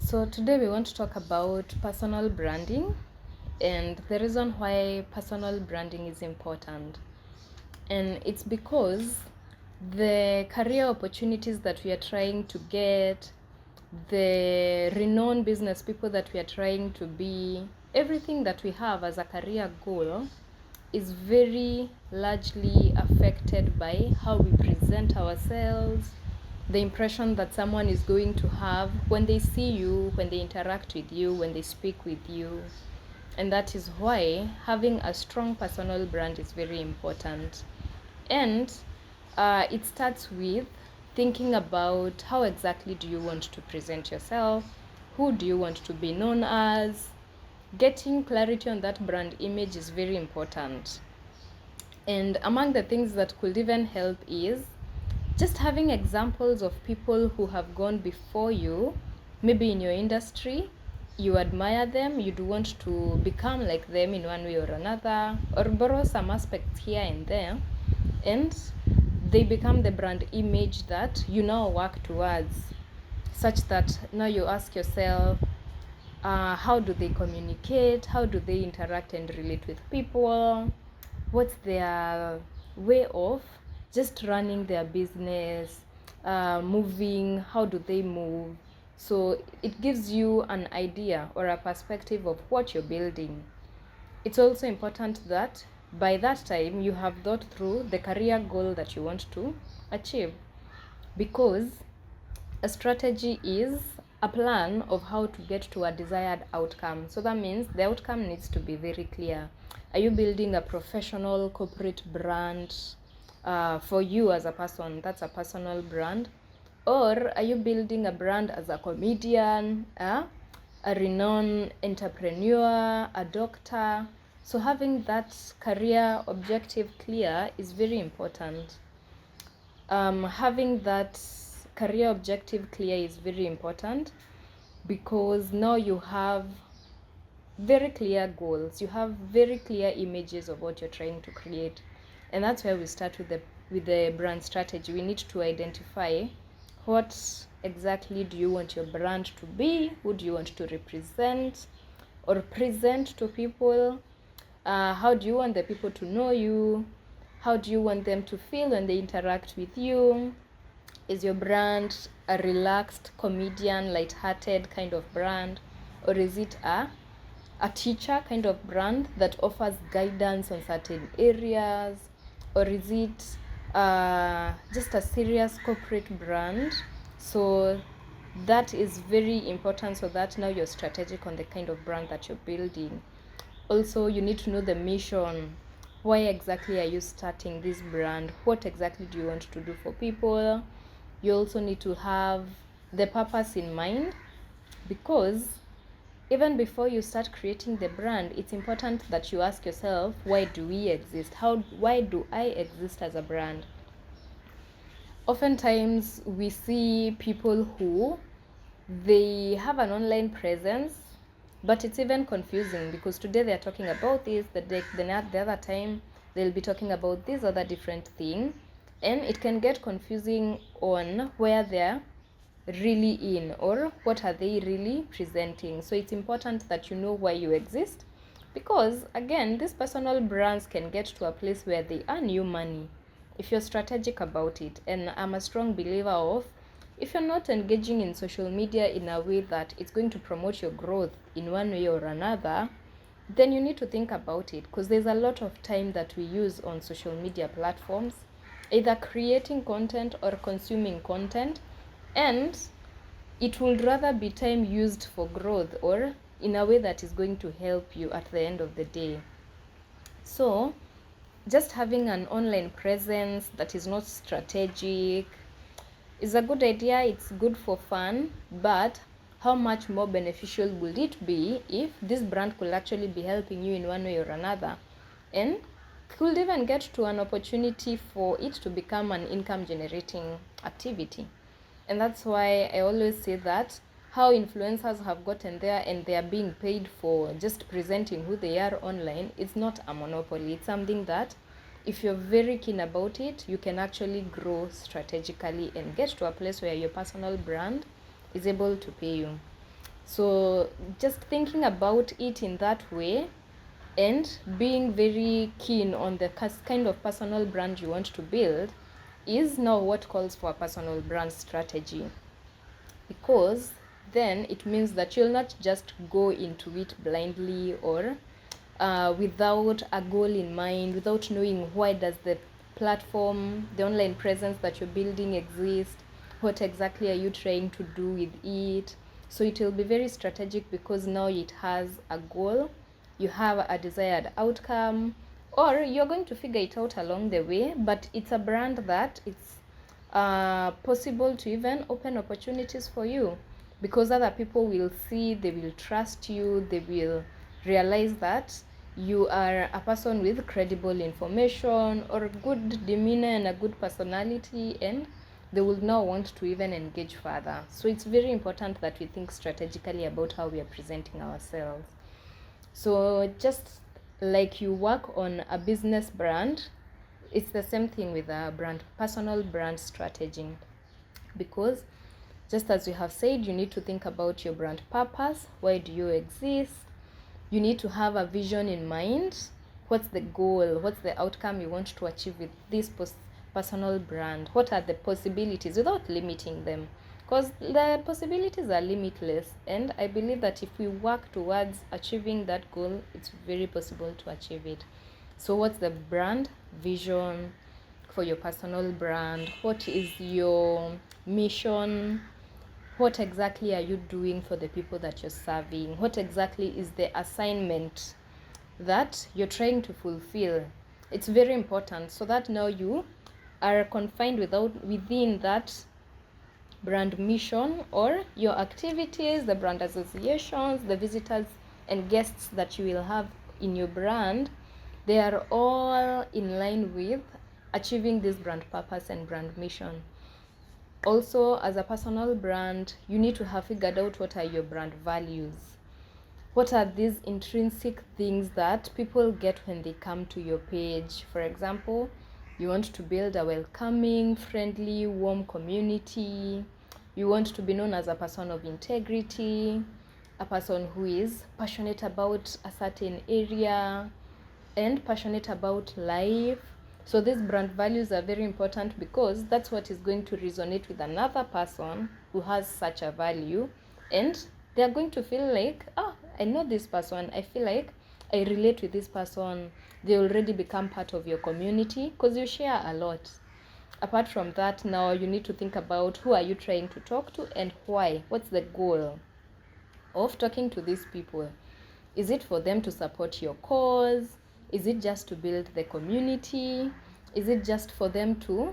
So today we want to talk about personal branding and the reason why personal branding is important. And it's because the career opportunities that we are trying to get, the renowned business people that we are trying to be, everything that we have as a career goal is very largely affected by how we present ourselves, the impression that someone is going to have when they see you, when they interact with you, when they speak with you. And that is why having a strong personal brand is very important. And it starts with thinking about how exactly do you want to present yourself, who do you want to be known as. Getting clarity on that brand image is very important. And among the things that could even help is just having examples of people who have gone before you, maybe in your industry, you admire them, you'd want to become like them in one way or another, or borrow some aspects here and there, and they become the brand image that you now work towards, such that now you ask yourself, how do they communicate? How do they interact and relate with people? What's their way of just running their business, moving? How do they move? So it gives you an idea or a perspective of what you're building. It's also important that by that time you have thought through the career goal that you want to achieve, because a strategy is a plan of how to get to a desired outcome. So that means the outcome needs to be very clear. Are you building a professional corporate brand for you as a person? That's a personal brand. Or are you building a brand as a comedian, a renowned entrepreneur, a doctor? So having that career objective clear is very important. Having that career objective clear is very important, because now you have very clear goals, you have very clear images of what you're trying to create. And that's where we start with the brand strategy. We need to identify what exactly do you want your brand to be, who do you want to represent or present to people, how do you want the people to know you, how do you want them to feel when they interact with you. Is your brand a relaxed comedian, light-hearted kind of brand, or is it a teacher kind of brand that offers guidance on certain areas, or is it just a serious corporate brand? So that is very important, so that now you're strategic on the kind of brand that you're building. Also, you need to know the mission. Why exactly are you starting this brand? What exactly do you want to do for people? You also need to have the purpose in mind, because even before you start creating the brand, it's important that you ask yourself, why do we exist? Why do I exist as a brand? Oftentimes we see people who they have an online presence, but it's even confusing, because today they're talking about this, the other time they'll be talking about this other different thing, and it can get confusing on where they're really in or what are they really presenting. So it's important that you know why you exist, because again, these personal brands can get to a place where they earn you money if you're strategic about it. And I'm a strong believer of, if you're not engaging in social media in a way that it's going to promote your growth in one way or another, then you need to think about it, because there's a lot of time that we use on social media platforms, either creating content or consuming content, and it would rather be time used for growth or in a way that is going to help you at the end of the day. So just having an online presence that is not strategic is a good idea. It's good for fun, but how much more beneficial would it be if this brand could actually be helping you in one way or another, and could even get to an opportunity for it to become an income generating activity? And that's why I always say that how influencers have gotten there and they are being paid for just presenting who they are online, it's not a monopoly. It's something that if you're very keen about it, you can actually grow strategically and get to a place where your personal brand is able to pay you. So just thinking about it in that way and being very keen on the kind of personal brand you want to build is now what calls for a personal brand strategy, because then it means that you'll not just go into it blindly or without a goal in mind, without knowing why does the platform, the online presence that you're building exist, what exactly are you trying to do with it. So it will be very strategic because now it has a goal, you have a desired outcome, or you're going to figure it out along the way, but it's a brand that it's possible to even open opportunities for you, because other people will see, they will trust you, they will realize that you are a person with credible information or good demeanor and a good personality, and they will now want to even engage further. So it's very important that we think strategically about how we are presenting ourselves. So just like you work on a business brand, it's the same thing with a brand, personal brand strategy. Because just as we have said, you need to think about your brand purpose. Why do you exist? You need to have a vision in mind. What's the goal? What's the outcome you want to achieve with this personal brand? What are the possibilities without limiting them? Because the possibilities are limitless, and I believe that if we work towards achieving that goal, it's very possible to achieve it. So what's the brand vision for your personal brand? What is your mission? What exactly are you doing for the people that you're serving? What exactly is the assignment that you're trying to fulfill? It's very important, so that now you are confined within that brand mission, or your activities, the brand associations, the visitors and guests that you will have in your brand, they are all in line with achieving this brand purpose and brand mission. Also, as a personal brand, you need to have figured out what are your brand values. What are these intrinsic things that people get when they come to your page? For example, you want to build a welcoming, friendly, warm community. You want to be known as a person of integrity, a person who is passionate about a certain area and passionate about life. So these brand values are very important because that's what is going to resonate with another person who has such a value, and they are going to feel like, I know this person, I feel like I relate with this person. They already become part of your community because you share a lot. Apart from that, now you need to think about who are you trying to talk to and why. What's the goal of talking to these people? Is it for them to support your cause? Is it just to build the community? Is it just for them to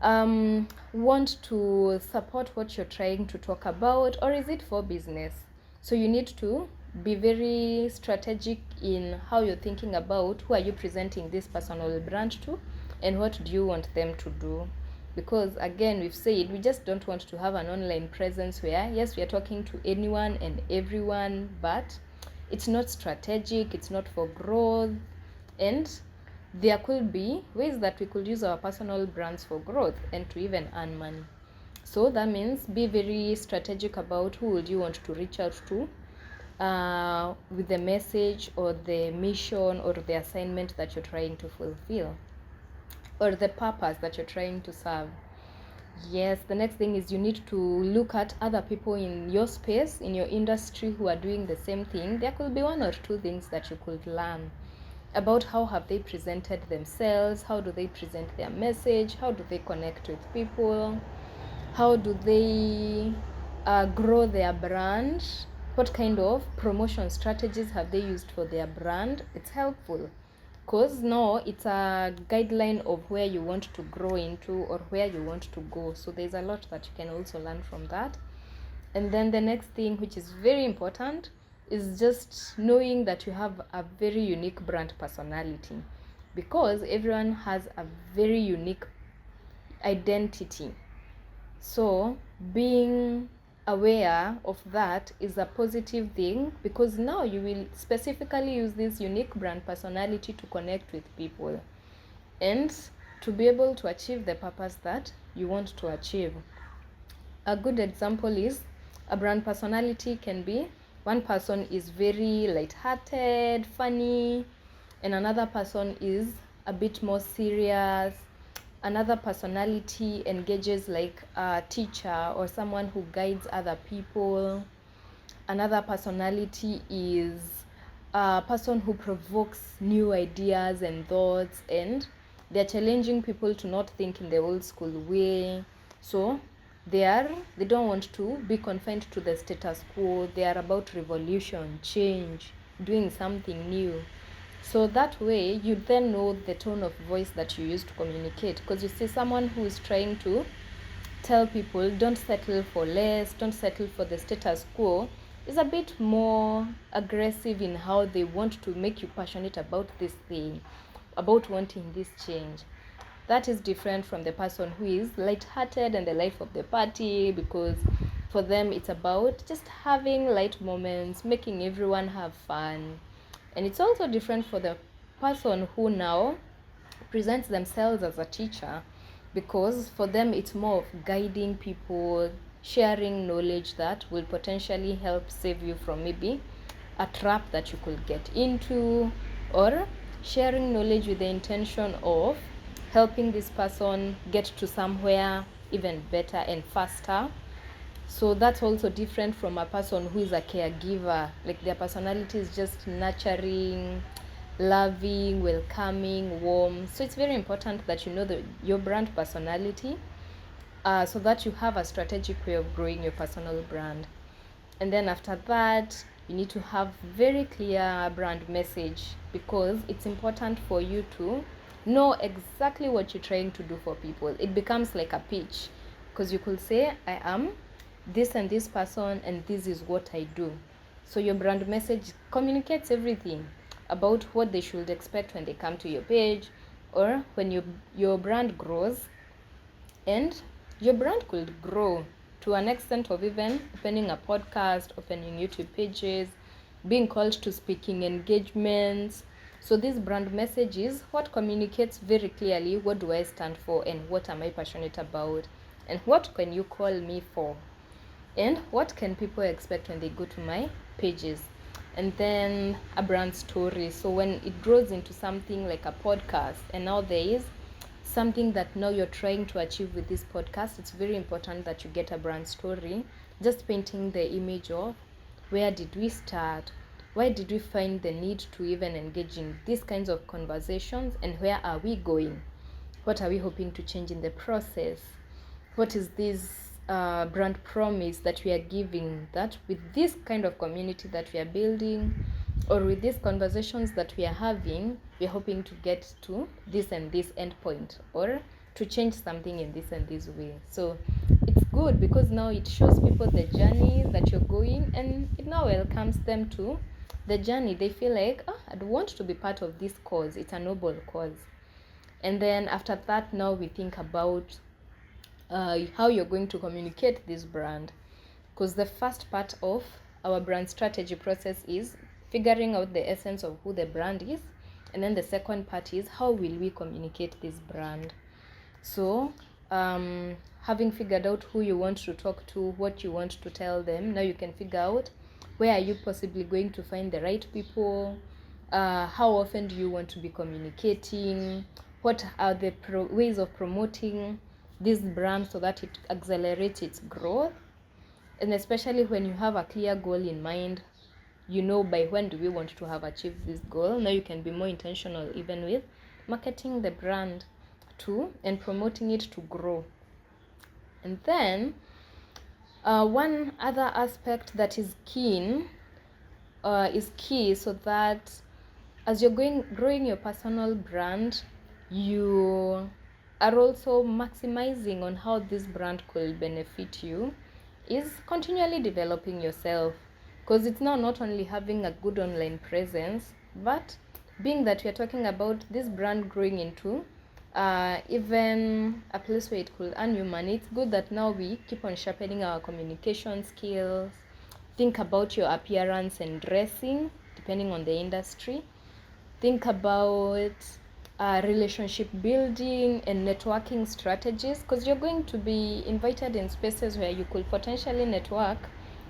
want to support what you're trying to talk about? Or is it for business? So you need to be very strategic in how you're thinking about who are you presenting this personal brand to and what do you want them to do. Because again, we've said we just don't want to have an online presence where, yes, we are talking to anyone and everyone, but it's not strategic, it's not for growth, and there could be ways that we could use our personal brands for growth and to even earn money. So that means be very strategic about who would you want to reach out to with the message or the mission or the assignment that you're trying to fulfill, or the purpose that you're trying to serve. Yes, the next thing is you need to look at other people in your space, in your industry, who are doing the same thing. There could be one or two things that you could learn about how have they presented themselves, how do they present their message, how do they connect with people, how do they grow their brand, what kind of promotion strategies have they used for their brand. It's helpful because now it's a guideline of where you want to grow into or where you want to go. So there's a lot that you can also learn from that. And then the next thing, which is very important, is just knowing that you have a very unique brand personality, because everyone has a very unique identity. So being aware of that is a positive thing, because now you will specifically use this unique brand personality to connect with people and to be able to achieve the purpose that you want to achieve. A good example is A brand personality can be one person is very light-hearted, funny, and another person is a bit more serious. Another personality engages like a teacher or someone who guides other people. Another personality is a person who provokes new ideas and thoughts, and they're challenging people to not think in the old school way. So they don't want to be confined to the status quo. They are about revolution, change, doing something new. So that way you then know the tone of voice that you use to communicate, because you see someone who is trying to tell people don't settle for less, don't settle for the status quo, is a bit more aggressive in how they want to make you passionate about this thing, about wanting this change. That is different from the person who is light-hearted and the life of the party, because for them it's about just having light moments, making everyone have fun. And it's also different for the person who now presents themselves as a teacher, because for them it's more of guiding people, sharing knowledge that will potentially help save you from maybe a trap that you could get into, or sharing knowledge with the intention of helping this person get to somewhere even better and faster. So that's also different from a person who is a caregiver. Like their personality is just nurturing, loving, welcoming, warm. So it's very important that you know your brand personality, so that you have a strategic way of growing your personal brand. And then after that, you need to have very clear brand message, because it's important for you to know exactly what you're trying to do for people. It becomes like a pitch, because you could say, I am this and this person and this is what I do. So your brand message communicates everything about what they should expect when they come to your page, or when your brand grows. And your brand could grow to an extent of even opening a podcast, opening YouTube pages, being called to speaking engagements. So this brand message is what communicates very clearly what do I stand for, and what am I passionate about, and what can you call me for, and what can people expect when they go to my pages. And then a brand story. So when it grows into something like a podcast, and now there is something that now you're trying to achieve with this podcast, it's very important that you get a brand story, just painting the image of where did we start, why did we find the need to even engage in these kinds of conversations, and where are we going, what are we hoping to change in the process, what is this brand promise that we are giving, that with this kind of community that we are building, or with these conversations that we are having, we are hoping to get to this and this end point, or to change something in this and this way. So it's good because now it shows people the journey that you're going, and it now welcomes them to the journey. They feel like, oh, I'd want to be part of this cause. It's a noble cause. And then after that, now we think about how you're going to communicate this brand, because the first part of our brand strategy process is figuring out the essence of who the brand is, and then the second part is how will we communicate this brand. So having figured out who you want to talk to, what you want to tell them, now you can figure out where are you possibly going to find the right people, how often do you want to be communicating, what are the ways of promoting this brand so that it accelerates its growth. And especially when you have a clear goal in mind, you know by when do we want to have achieved this goal. Now you can be more intentional even with marketing the brand too, and promoting it to grow. And then one other aspect that is key, so that as you're growing your personal brand, you are also maximizing on how this brand could benefit you, is continually developing yourself. Because it's now not only having a good online presence, but being that we are talking about this brand growing into even a place where it could earn you money, it's good that now we keep on sharpening our communication skills. Think about your appearance and dressing, depending on the industry. Think about relationship building and networking strategies, because you're going to be invited in spaces where you could potentially network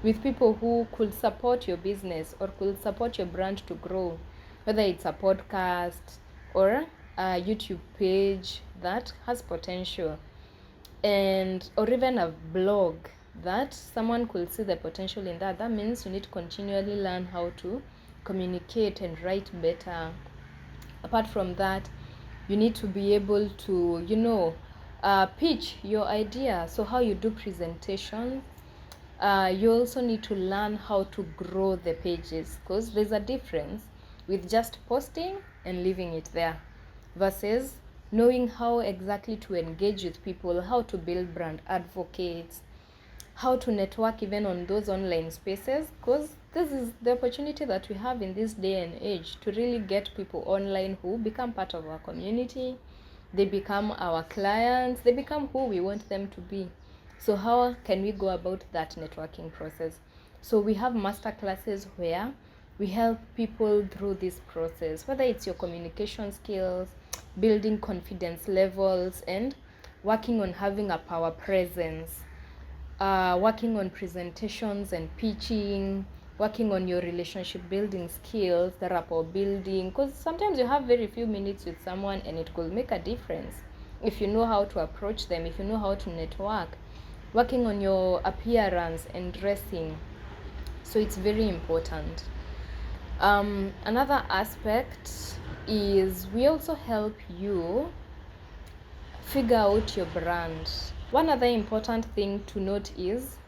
with people who could support your business or could support your brand to grow, whether it's a podcast or a YouTube page that has potential, and or even a blog that someone could see the potential in that. That means you need to continually learn how to communicate and write better. Apart from that, you need to be able to, pitch your idea. So how you do presentation. You also need to learn how to grow the pages, because there's a difference with just posting and leaving it there versus knowing how exactly to engage with people, how to build brand advocates, how to network even on those online spaces, because this is the opportunity that we have in this day and age to really get people online who become part of our community, they become our clients, they become who we want them to be. So how can we go about that networking process? So we have master classes where we help people through this process, whether it's your communication skills, building confidence levels, and working on having a power presence, working on presentations and pitching, working on your relationship building skills, the rapport building, because sometimes you have very few minutes with someone and it could make a difference if you know how to approach them, if you know how to network, working on your appearance and dressing. So it's very important. Another aspect is we also help you figure out your brand. One other important thing to note is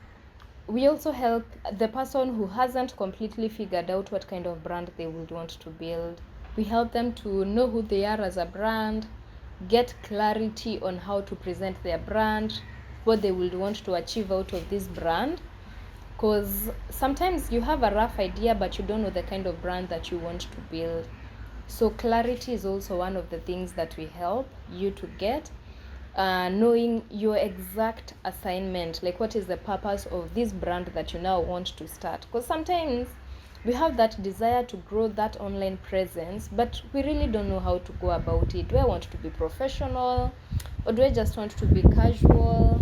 we also help the person who hasn't completely figured out what kind of brand they would want to build. We help them to know who they are as a brand, get clarity on how to present their brand, what they would want to achieve out of this brand. Because sometimes you have a rough idea, but you don't know the kind of brand that you want to build. So clarity is also one of the things that we help you to get. Knowing your exact assignment, like what is the purpose of this brand that you now want to start. Because sometimes we have that desire to grow that online presence, but we really don't know how to go about it. Do I want to be professional, or do I just want to be casual?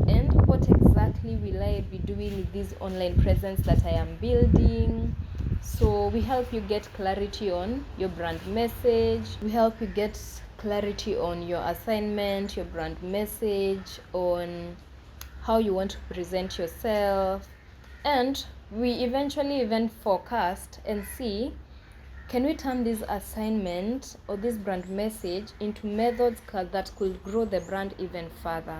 And what exactly will I be doing with this online presence that I am building? So we help you get clarity on your brand message. We help you get clarity on your assignment, your brand message, on how you want to present yourself. And we eventually even forecast and see, can we turn this assignment or this brand message into methods that could grow the brand even further?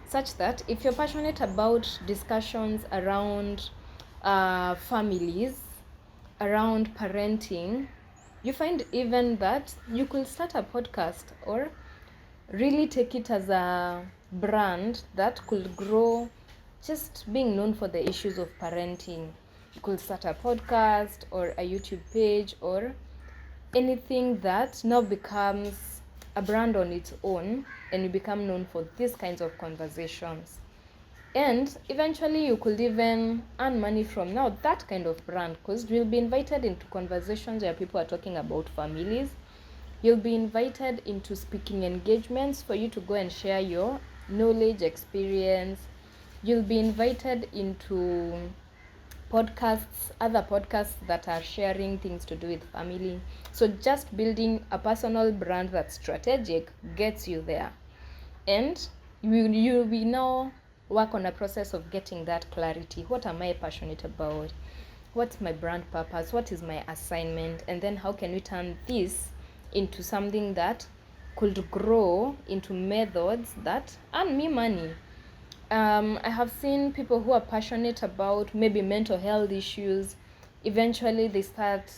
Such that if you're passionate about discussions around families, around parenting, you find even that you could start a podcast or really take it as a brand that could grow, just being known for the issues of parenting. You could start a podcast or a YouTube page or anything that now becomes a brand on its own, and you become known for these kinds of conversations. And eventually you could even earn money from now that kind of brand, because you'll be invited into conversations where people are talking about families. You'll be invited into speaking engagements for you to go and share your knowledge, experience. You'll be invited into podcasts, other podcasts that are sharing things to do with family. So just building a personal brand that's strategic gets you there. And you will now work on a process of getting that clarity. What am I passionate about? What's my brand purpose? What is my assignment? And then how can we turn this into something that could grow into methods that earn me money? I have seen people who are passionate about maybe mental health issues. Eventually they start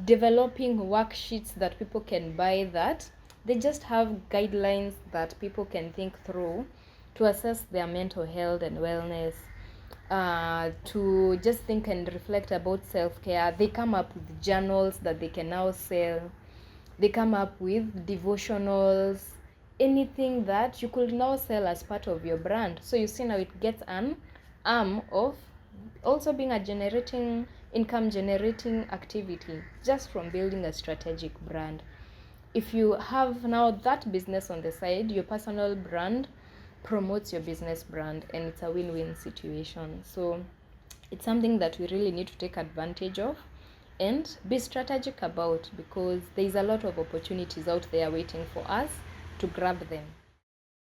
developing worksheets that people can buy, that they just have guidelines that people can think through to assess their mental health and wellness, to just think and reflect about self-care. They come up with journals that they can now sell. They come up with devotionals, anything that you could now sell as part of your brand. So you see now it gets an arm of also being a income generating activity just from building a strategic brand. If you have now that business on the side, your personal brand, promotes your business brand, and it's a win-win situation. So it's something that we really need to take advantage of and be strategic about, because there's a lot of opportunities out there waiting for us to grab them.